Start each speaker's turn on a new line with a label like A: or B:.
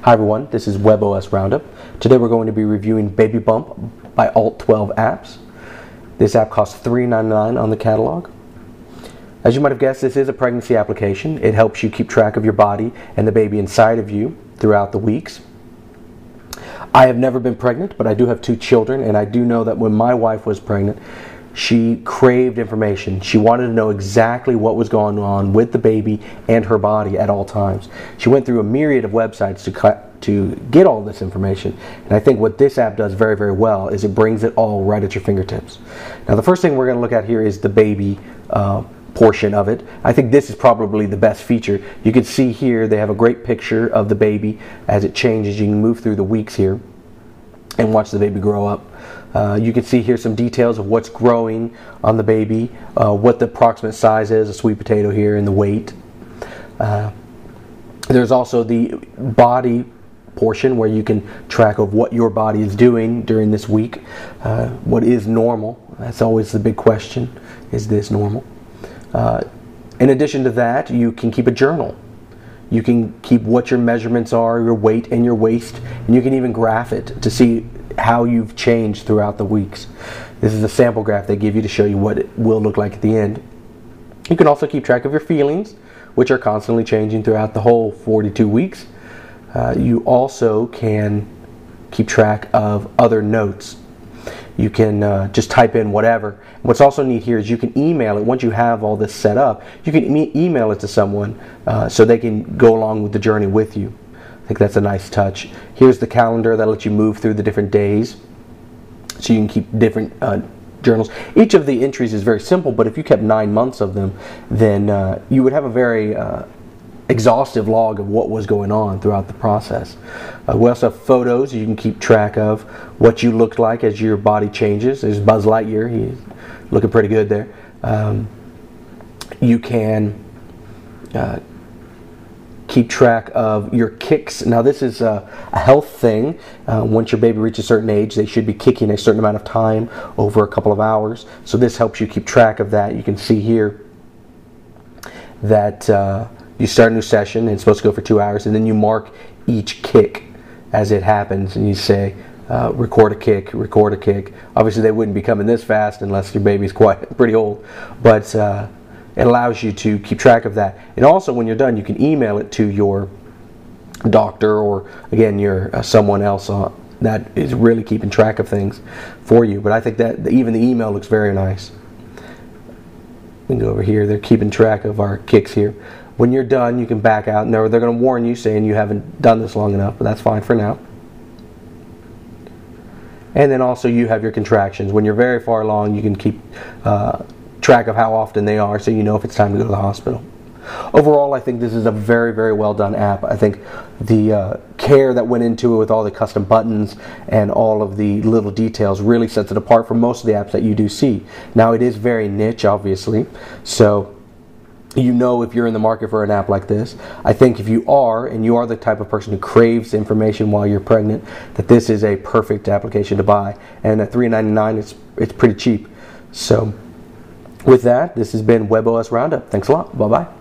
A: Hi everyone, this is webOSroundup. Today we're going to be reviewing BabyBump by Alt12 Apps. This app costs $3.99 on the catalog. As you might have guessed, this is a pregnancy application. It helps you keep track of your body and the baby inside of you throughout the weeks. I have never been pregnant, but I do have 2 children, and I do know that when my wife was pregnant, she craved information. She wanted to know exactly what was going on with the baby and her body at all times. She went through a myriad of websites to get all this information. And I think what this app does very, very well is it brings it all right at your fingertips. Now, the first thing we're going to look at here is the baby portion of it. I think this is probably the best feature. You can see here they have a great picture of the baby as it changes. You can move through the weeks here and watch the baby grow up. You can see here some details of what's growing on the baby, what the approximate size is, a sweet potato here, and the weight. There's also the body portion where you can track of what your body is doing during this week. What is normal? That's always the big question. Is this normal? In addition to that, you can keep a journal. You can keep what your measurements are, your weight and your waist, and you can even graph it to see how you've changed throughout the weeks. This is a sample graph they give you to show you what it will look like at the end. You can also keep track of your feelings, which are constantly changing throughout the whole 42 weeks. You also can keep track of other notes. You can just type in whatever. What's also neat here is you can email it. Once you have all this set up, you can email it to someone so they can go along with the journey with you. I think that's a nice touch. Here's the calendar that lets you move through the different days, so you can keep different journals. Each of the entries is very simple, but if you kept 9 months of them, then you would have a very exhaustive log of what was going on throughout the process. We also have photos. You can keep track of what you looked like as your body changes. There's Buzz Lightyear. He's looking pretty good there. You can keep track of your kicks. Now, this is a health thing. Once your baby reaches a certain age, they should be kicking a certain amount of time over a couple of hours. So this helps you keep track of that. You can see here that you start a new session, and it's supposed to go for 2 hours, and then you mark each kick as it happens, and you say, record a kick, record a kick. Obviously, they wouldn't be coming this fast unless your baby's pretty old, but it allows you to keep track of that. And also, when you're done, you can email it to your doctor or, again, your someone else that is really keeping track of things for you. But I think that even the email looks very nice. We can go over here. They're keeping track of our kicks here. When you're done, you can back out. And they're going to warn you, saying you haven't done this long enough, but that's fine for now. And then also you have your contractions. When you're very far along, you can keep track of how often they are, so you know if it's time to go to the hospital. Overall, I think this is a very, very well done app. I think the care that went into it with all the custom buttons and all of the little details really sets it apart from most of the apps that you do see. Now, it is very niche, obviously, so you know if you're in the market for an app like this. I think if you are, and you are the type of person who craves information while you're pregnant, that this is a perfect application to buy. And at $3.99, it's pretty cheap. So with that, this has been webOSroundup. Thanks a lot. Bye-bye.